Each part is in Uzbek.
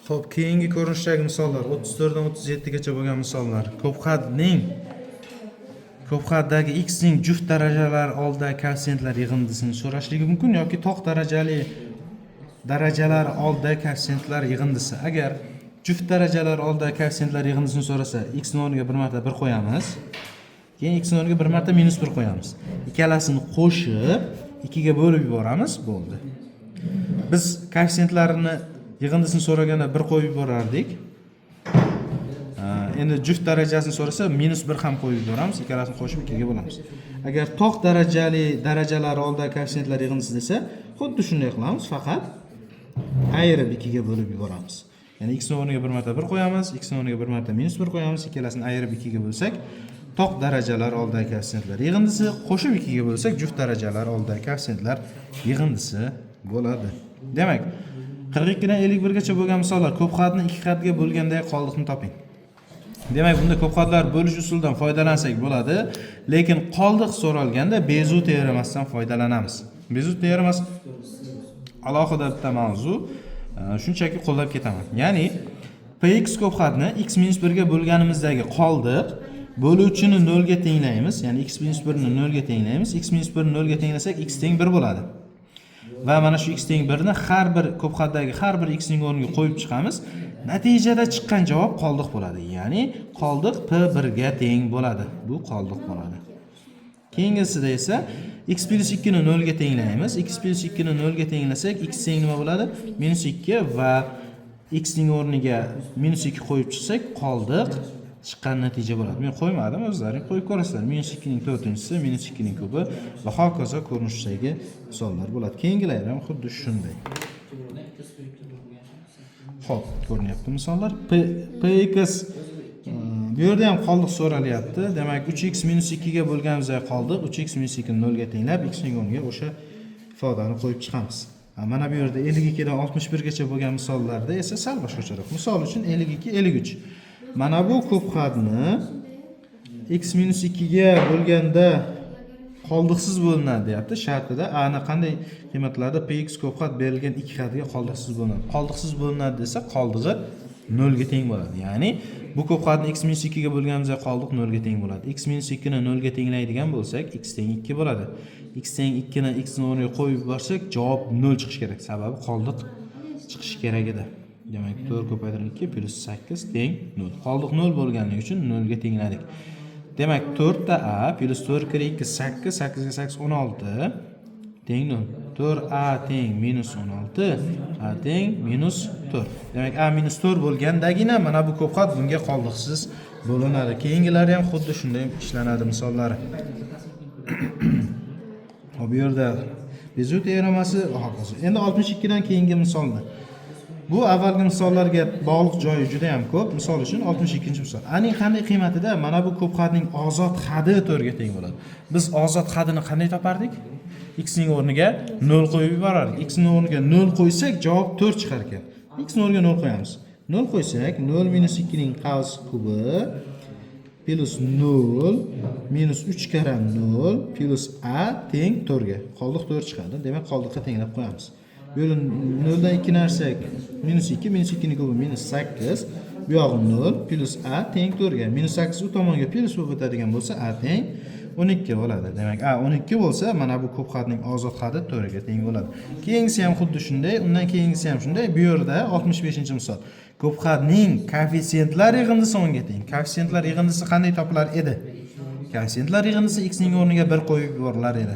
Xo'p, keyingi ko'rinishdagi misollar 34 dan 37 gacha bo'lgan misollar. Ko'p xatdagi x ning juft darajalari oldidagi koeffitsiyentlar yig'indisini so'rashligi mumkin yoki tog' darajalar oldidagi koeffitsiyentlar yig'indisi. Agar juft darajalar oldidagi koeffitsiyentlar yig'indisini so'rasa, x ning o'rniga bir marta 1 qo'yamiz. Keyin x ning o'rniga bir marta -1 qo'yamiz. Ikkalasini qo'shib 2 ga bo'lib yuboramiz, bo'ldi. Biz koeffitsiyentlarini yig'indisini so'raganda 1 qo'yib yuborardik. Endi juft darajasini so'rasa -1 ham qo'yib yuboramiz, ikkalasini qo'shib 2 ga bo'lamiz. Agar tog' darajalari oldidagi koeffitsiyentlar yig'indisi desa, xuddi shunday qilamiz, faqat ayirib 2 ga bo'lib yuboramiz. Ya'ni x ning o'rniga bir marta 1 qo'yamiz, x ning o'rniga bir marta -1 qo'yamiz, ikkalasini ayirib 2 ga bo'lsak, tog' darajalar oldidagi koeffitsiyentlar yig'indisi, qo'shib 2 ga bo'lsak, juft darajalar oldidagi koeffitsiyentlar yig'indisi bo'ladi. Demak, 42 dan 51 gacha bo'lgan misollar ko'p xatni 2 xatga bo'lgandagi qoldiqni toping. Demak, bunda ko'p xatlar bo'lish usulidan foydalansak bo'ladi, lekin qoldiq so'ralganda Bezu teoremasidan foydalanamiz. Bezu teoremasi alohida bitta mavzu, shunchaki qo'llab ketaman. Ya'ni px ko'p xatni x - 1 ga bo'lganimizdagi qoldiq bo'luvchini 0 ga tenglaymiz, ya'ni x - 1 ni 0 ga tenglaymiz. X - 1 ni 0 ga tenglasak x teng 1 bo'ladi. Va mana shu x teng 1 ni har bir ko'p xatdagi har bir x ning o'rniga qo'yib chiqamiz. Natijada chiqqan javob qoldiq bo'ladi. Ya'ni qoldiq p1 ga teng bo'ladi. Bu qoldiq bo'ladi. Keyingisida esa x + 2 ni 0 ga tenglaymiz. X + 2 ni 0 ga tenglasak x teng nima bo'ladi? -2 va x ning o'rniga -2 qo'yib chiqsak qoldiq chiqqan natija bo'ladi. Men qo'ymadim, o'zlaring qo'yib ko'rasizlar. -2 ning 4-inchisi, -2 ning kubi va hokazo ko'rinishdagi misollar bo'ladi. Keyingilar ham xuddi shunday. Xo'p, ko'rinyapti misollar. Px bu yerda ham qoldiq so'ralyapti. Demak, 3x - 2 ga bo'lganimizda qoldiq, 3x - 2 ni 0 ga tenglab, x ning o'rniga o'sha ifodani qo'yib chiqamiz. Mana bu yerda 52 dan 61 gacha bo'lgan misollarda esa sal boshqacharoq. Misol uchun 52, 53. Mana bu ko'p xatni x - 2 ga bo'lganda qoldiqsiz bo'linadi deyapti. Shartida a ni qanday qiymatlarda px ko'p xat berilgan 2 xatga qoldiqsiz bo'linadi. Qoldiqsiz bo'linadi desa, qoldig'i 0 ga teng bo'ladi. Ya'ni bu ko'p xatni x - 2 ga bo'lganimizda qoldiq 0 ga teng bo'ladi. X - 2 ni 0 ga tenglaydigan bo'lsak, x teng 2 bo'ladi. X teng 2 ni x ning o'rniga qo'yib yuborsak, javob 0 chiqishi kerak. Sababi qoldiq chiqishi kerak edi. Demak, 4 ko'paytirilgan 2 + 8 teng 0. Qoldiq 0 bo'lganligi uchun 0 ga tengladik. Demak, 4 ta a + 4 kira 2 8, 8 ga 8 16 teng 0. 4a teng -16, a teng -4. Demak, a -4 bo'lgandagina mana bu ko'p xat bunga qoldiqsiz bo'linadi. Keyingilari ham xuddi shunday ishlanadi misollari. Hop, bu yerda Bezu teoremasi va hokazo. Endi 62 dan keyingi misolni. Bu avvalgi misollarga bog'liq joyi juda ham ko'p. Misol uchun 62-misol. Aning qanday qiymatida mana bu ko'p xatning ozod hadi 4 ga teng bo'ladi. Biz ozod hadini qanday topardik? X ning o'rniga 0 qo'yib yuborardik. X ning o'rniga 0 qo'ysak, javob 4 chiqar ekan. X ning o'rniga 0 qo'yamiz. 0 qo'ysak, 0 - 2 ning qavs kubi plus 0 minus 3 karra 0 plus a teng 4 ga. Qoldiq 4 chiqadi. Demak, qoldiqqa tenglab qo'yamiz. Bu yerda 0 dan 2 narsak -2, -2 ning kubi -8, bu yog'i 0 plus a teng 4 ga. -8 u tomonga plus bo'lib o'tadigan bo'lsa, a teng 12 bo'ladi. Demak, a 12 bo'lsa, mana bu ko'p xatning ozod hadi 4 ga teng bo'ladi. Keyingisi ham xuddi shunday, undan keyingisi ham shunday. Bu yerda 65-misol. Ko'p xatning koeffitsiyentlar yig'indisi 10 ga teng. Koeffitsiyentlar yig'indisi qanday topilar edi? Koeffitsiyentlar yig'indisi x ning o'rniga 1 qo'yib yuborilar edi.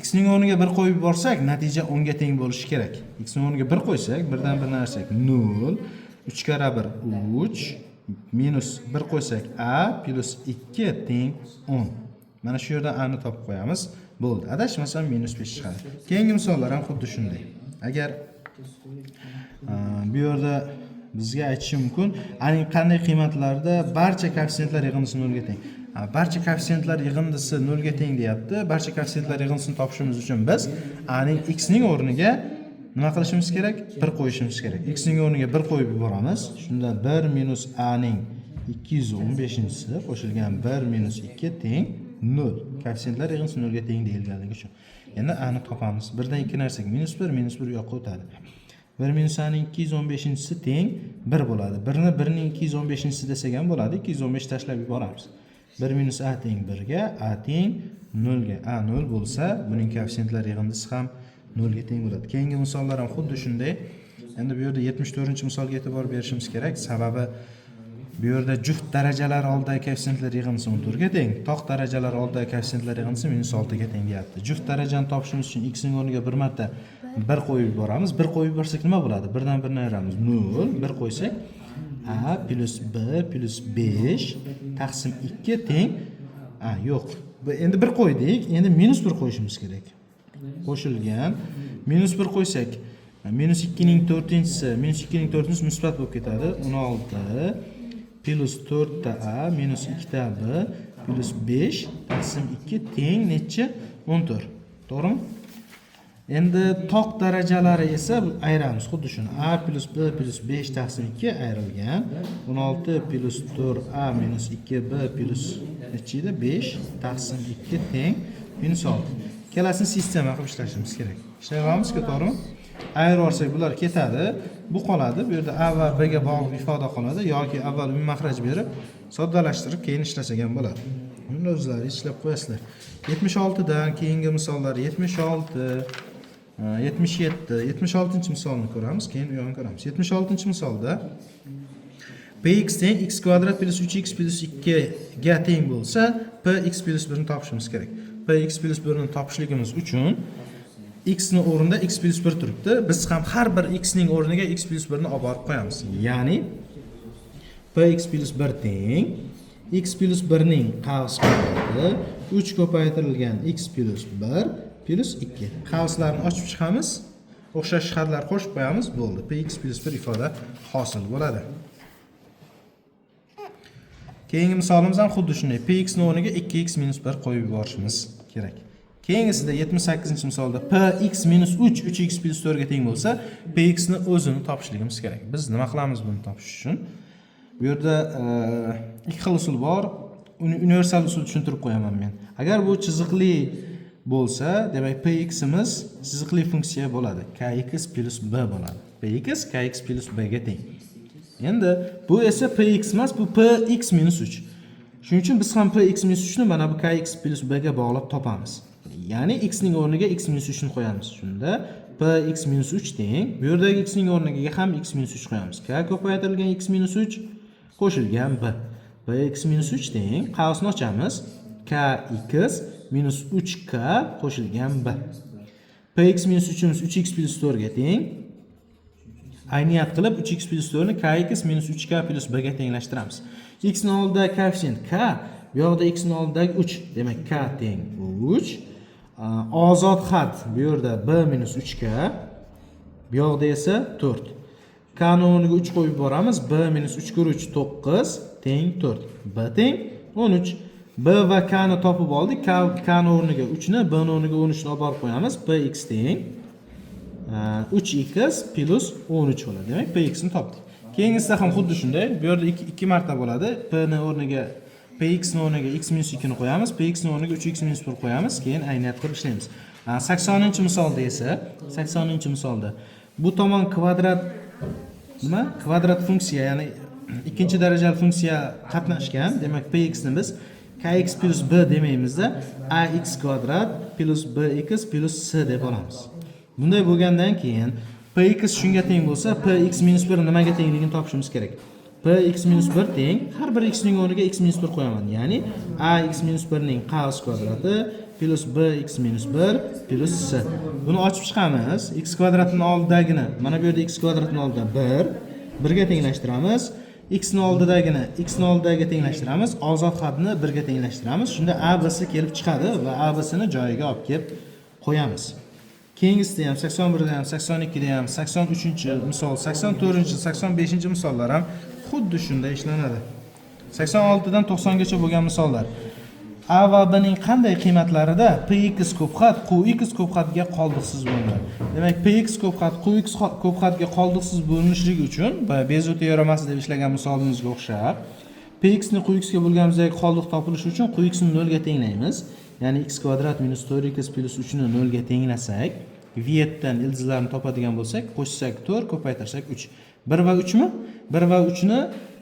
X ning o'rniga 1 qo'yib yuborsak, natija 10 ga teng bo'lishi kerak. X ning o'rniga 1 qo'ysak, birdan bir narsak 0, 3 karra 1 3, minus 1 qo'ysak a plus 2 teng 10. Mana shu yerdan a ni topib qo'yamiz. Bo'ldi. Adashmasam -5 chiqadi. Keyingi misollar ham xuddi shunday. Agar bu yerda bizga aytishi mumkin, aning qanday qiymatlarda barcha koeffitsiyentlar yig'indisi 0 ga teng. Barcha koeffitsiyentlar yig'indisi 0 ga teng deyapti. Barcha koeffitsiyentlar yig'indisini topishimiz uchun biz a ning x ning o'rniga nima qilishimiz kerak? 1 qo'yishimiz kerak. X ning o'rniga 1 qo'yib yuboramiz. Shunda 1 minus a ning 215-si qo'shilgan 1 minus 2 teng 0. Koeffitsiyentlar yig'indisi 0 ga teng deyilganligi uchun. Endi a ni topamiz. 1 dan 2 narsak -1, -1 u yoqqa o'tadi. 1 minus a'ning 215-si teng 1 bo'ladi. 1 ni 1 ning 215-si desak ham bo'ladi. 215 tashlab yuboramiz. 1 minus a teng 1 ga, a teng 0 ga. A 0 bo'lsa, buning koeffitsiyentlar yig'indisi ham 0 ga teng bo'ladi. Keyingi misollar ham xuddi shunday. Endi bu yerda 74-misolga e'tibor berishimiz kerak. Sababi bu yerda juft darajalar oldidagi koeffitsiyentlar yig'indisi 14 ga teng, tog' darajalar oldidagi koeffitsiyentlar yig'indisi -6 ga teng deyapti. Juft darajani topishimiz uchun x ning o'rniga bir marta 1 qo'yib yuboramiz. 1 qo'yib yuborsak nima bo'ladi? 1 dan 1 ni ayiramiz. 0. 1 qo'ysak a plus b plus 5 taqsim 2 teng yo'q. Endi 1 qo'ydik. Endi minus 1 qo'yishimiz kerak. Qo'shilgan -1 qo'ysak -2 ning 4-si, -2 ning 4-si musbat bo'lib ketadi. 16 plus 4 ta a minus 2 ta b plus 5 taqsim 2 teng necha? 14. To'g'rimi? Endi tog' darajalari esa ayiramiz. Xuddi shuni. A plus b plus 5 taqsim 2 ayrilgan. 16 plus 4a minus 2b plus necha edi? 5 taqsim 2 teng minus 6. Ikkalasini sistema qilib ishlashimiz kerak. Ishlayapmizku, to'g'rimi? Ayirib olsak bular ketadi. Bu qoladi. Bu yerda a va b ga bog'liq ifoda qoladi yoki avval makhraj berib, soddalashtirib keyin ishlasak ham bo'ladi. Buni o'zlaringiz ishlab qo'yasizlar. 76 dan keyingi misollar 76, 77, 76-misolni ko'ramiz, keyin u yo'qni ko'ramiz. 76-misolda px teng x kvadrat plus 3x plus 2 ga teng bo'lsa, px plus 1 ni topishimiz kerak. Px plus 1 ni topishligimiz uchun x ni o'rnida x plus 1 turibdi. Biz ham har bir x ning o'rniga x plus 1 ni olib borib qo'yamiz. Ya'ni px plus 1 teng x plus 1 ning qavs kvadrati 3 ko'paytirilgan x plus 1 plus 2. Qavslarni ochib chiqamiz. O'xshash jihatlar qo'shib qo'yamiz, bo'ldi. Px plus 1 ifoda hosil bo'ladi. Keyingi misolimiz ham xuddi shunday. Px ning o'rniga 2x minus 1 qo'yib yuborishimiz kerak. Keyingisida 78-misolda px minus 3 3x plus 4 ga teng bo'lsa, px ni o'zini topishligimiz kerak. Biz nima qilamiz buni topish uchun? Bu yerda ikki xil usul bor. Universal usul tushuntirib qo'yaman men. Agar bu chiziqli bo'lsa, demak pximiz chiziqli funksiya bo'ladi. Kx plus b bo'ladi. Px kx plus b ga teng. Endi bu esa px emas, bu px minus 3. Shuning uchun biz ham px minus 3 ni mana bu kx plus b ga bog'lab topamiz. Ya'ni x ning o'rniga x minus 3 ni qo'yamiz. Shunda px minus 3 teng, bu yerdagi x ning o'rniga ham x minus 3 qo'yamiz. K ko'paytirilgan x minus 3 qo'shilgan b. Px minus 3 teng, qavsni ochamiz. Kx minus 3k qo'shilgan b. Px minus 3imiz 3x plus 4 ga teng. Ayniyat qilib 3x plus 4 ni kx minus 3k plus b ga tenglashtiramiz. X ning oldidagi koeffitsient k, bu yoqda x ning oldidagi 3. Demak k teng 3. Ozod xat bu yerda b minus 3k, bu yoqda esa 4. K ning o'rniga 3 qo'yib boramiz. B minus 3 kir 3 9 teng 4. B teng 13. B va k ni topib oldik. K ning o'rniga 3 ni, b ning o'rniga 13 ni olib borib qo'yamiz. Px teng 3x plus 13 bo'ladi. Demak px ni topdik. Keyingisida ham xuddi shunday. Bu yerda 2 marta bo'ladi. P ning o'rniga px ning o'rniga x minus 2 ni qo'yamiz. Px ning o'rniga 3x minus 1 qo'yamiz. Keyin ayniyat qilib ishlaymiz. 80-misolda esa 80-misolda bu tomon kvadrat nima? Kvadrat funksiya, ya'ni ikkinchi darajali funksiya qatnashgan. Demak px ni biz kx plus b demaymiz-da, ax kvadrat plus bx plus c deb olamiz. Bunday bo'lgandan keyin px shunga teng bo'lsa, px minus 1 nimaga tengligini topishimiz kerak. Px minus 1 teng, har bir x ning o'rniga x minus 1 qo'yaman. Ya'ni ax minus 1 ning qavs kvadrati plus bx minus 1 plus c. Buni ochib chiqamiz. X kvadratning oldidagini, mana bu yerda x kvadratning oldida 1 ga tenglashtiramiz. X ning oldidagini x ning oldidagiga tenglashtiramiz. Ozod xatni 1 ga tenglashtiramiz. Shunda a b c kelib chiqadi va a b c ni joyiga olib kelib qo'yamiz. Keyingisida ham 81 da ham 82 da ham 83-misol, 84-chi, 85-misollar ham xuddi shunday ishlanadi. 86 dan 90 gacha bo'lgan misollar. A va b ning qanday qiymatlarida px ko'p xat qx ko'p xatga qoldiqsiz bo'linadi. Demak, px ko'p xat qx ko'p xatga qoldiqsiz bo'linishligi uchun Bezu teoremasida deb ishlagan misolimizga o'xshab, px ni qx ga bo'lganimizdagi qoldiq topilishi uchun qx ni 0 ga tenglaymiz. Ya'ni x kvadrat minus 4x plus 3 ni 0 ga tenglasak, V7dan ildizlarni topadigan bo'lsak, qo'shsak 4, ko'paytirsak 3. 1 va 3 mi? 1 va 3 ni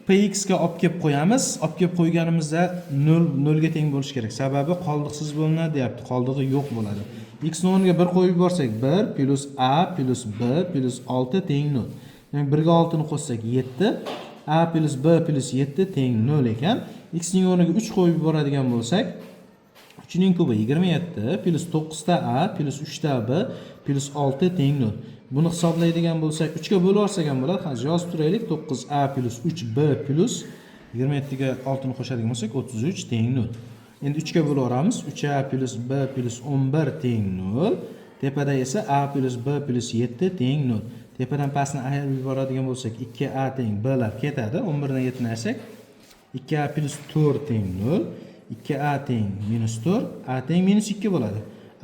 px ga olib kelib qo'yamiz. Olib kelib qo'yganimizda 0 ga teng bo'lishi kerak. Sababi qoldiqsiz bo'linadi deyapti. Qoldig'i yo'q bo'ladi. X ni o'rniga 1 qo'yib yuborsak 1 plus a plus b plus 6 teng 0. Demak 1 ga 6 ni qo'shsak 7, a plus b plus 7 teng 0 ekan. X ning o'rniga 3 qo'yib yuboradigan bo'lsak 3 ning kubi 27 plus 9 ta a plus 3 ta b plus 6 teng 0. Buni hisoblaydigan bo'lsak 3 ga bo'lib olsak ham bo'ladi. Hozir yozib turaylik. 9a plus 3b plus 27 ga 6 ni qo'shadigan bo'lsak 33 teng 0. Endi 3 ga bo'lib olamiz. 3a plus b plus 11 teng 0. Tepada esa a plus b plus 7 teng 0. Tepadan pastni ayirib yuboradigan bo'lsak 2a teng blar ketadi. 11 dan 7 ni ayirsak 2a plus 4 teng 0. 2a teng minus 4, a teng minus 2 bo'ladi.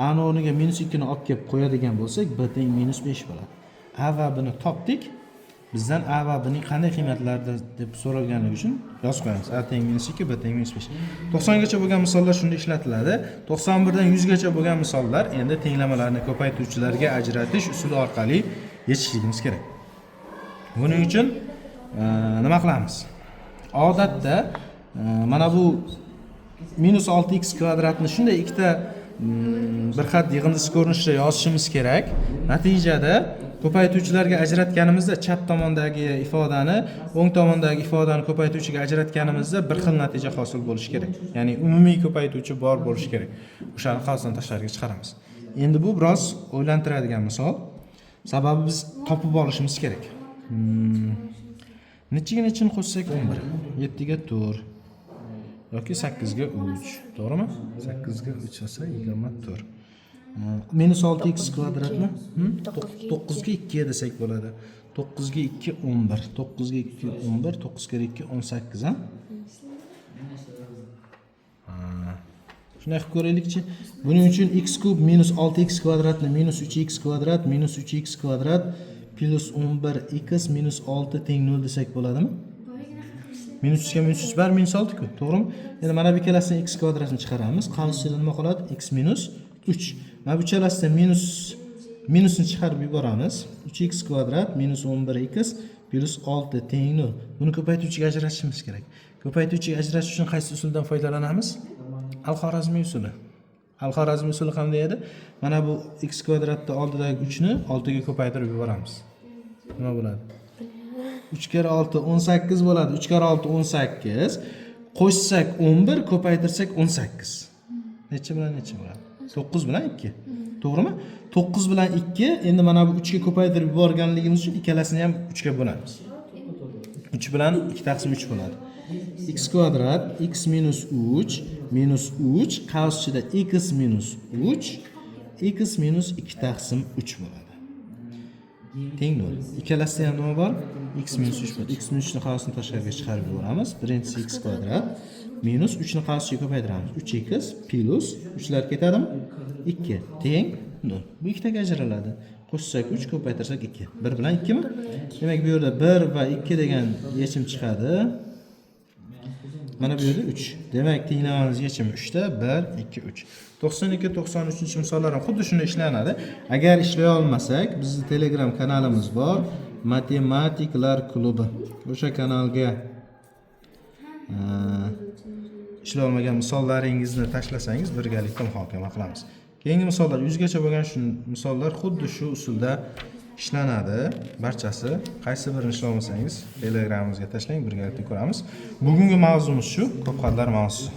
A ni o'rniga minus 2 ni olib kelib qo'yadigan bo'lsak, b teng minus 5 bo'ladi. A va b ni topdik. Bizdan a va b ning qanday qiymatlarida deb so'ralganligi uchun yozib qo'yamiz. A teng minus 2, b teng minus 5. 90 gacha bo'lgan misollar shunda ishlatiladi. 91 dan 100 gacha bo'lgan misollar endi tenglamalarni ko'paytuvchilarga ajratish usuli orqali yechishligimiz kerak. Buning uchun nima qilamiz? Odatda mana bu minus 6x kvadratni shunday ikkita bir xat yig'indisi ko'rinishida yozishimiz kerak. Natijada ko'paytuvchilarga ajratganimizda chap tomondagi ifodani, o'ng tomondagi ifodani ko'paytuvchiga ajratganimizda bir xil natija hosil bo'lishi kerak. Ya'ni umumiy ko'paytuvchi bor bo'lishi kerak. O'shani qavsdan tashqariga chiqaramiz. Endi bu biroz o'ylantiradigan misol. Sababi biz topib olishimiz kerak. Nechiga nechini qo'shsak 11, 7 ga 4 yoki 8 ga 3, to'g'rimi? 8 ga 3 esa 24. Minus 6x kvadratni 9 ga 2 desak bo'ladi. 9 ga 2 11, 9 ga 2 11, 9 ga 2 18 ha? Shunday qilib ko'raylikchi. Buning uchun x kub minus 6x kvadratni minus 3x kvadrat minus 3x kvadrat plus 11x minus 6 teng 0 desak bo'ladimi? Minus 3 ga minus 3 bar minus 6 ku, to'g'rimi? Endi mana bu ikkalasidan x kvadratni chiqaramiz. Qolishida nima qoladi? X minus 3. Mana bu ikkalasidan minusni chiqarib yuboramiz. 3x kvadrat minus 11x plus 6 teng 0. Buni ko'paytuvchiga ajratishimiz kerak. Ko'paytuvchiga ajratish uchun qaysi usuldan foydalanamiz? Al-Xorazmiy usuli. Al-Xorazmiy usuli qanday edi? Mana bu x kvadratda oldidagi 3 ni 6 ga ko'paytirib yuboramiz. Nima bo'ladi? 3 kere 6 18 bo'ladi. 3 kere 6 18. Qo'shsak 11, ko'paytirsak 18. Necha bilan necha bo'ladi? 9 bilan 2. To'g'rimi? 9 bilan 2. Endi mana bu 3 ga ko'paytirib yuborganligimiz uchun ikkalasini ham 3 ga bo'lamiz. 3 bilan 2 taqsim 3 bo'ladi. X kvadrat x minus 3 qavs ichida x minus 3 x minus 2 taqsim 3 bo'ladi. Teng 0. Ikkalasida ham nima bor? X minus 3 bor. X minus 3 ni qavsini tashqariga chiqarib yuboramiz. Birinchisi x kvadrat minus 3 ni qavsiga ko'paytiramiz. 3x plus 3 lar ketadimi? 2 teng 0. Bu ikkitaga ajraladi. Qo'shsak 3, ko'paytirsak 2. 1 bilan 2 mi? Demak bu yerda 1 va 2 degan yechim chiqadi. Mana bu yerda 3. Demak tenglamamiz yechimi 3 da 1 2 3. 92 93 misollar ham xuddi shunday ishlanadi. Agar ishlay olmasak, bizning Telegram kanalimiz bor, Matematiklar klubi. O'sha kanalga ishlay olmagan misollaringizni tashlasangiz, birgalikda muhokama qilamiz. Keyingi misollar 100 gacha bo'lgan shu misollar xuddi shu usulda ishlanadi. Barchasi qaysi birini ishlay olmasangiz, Telegramimizga tashlang, birgalikda ko'ramiz. Bugungi mavzumiz shu, ko'p xatlar mavzusi.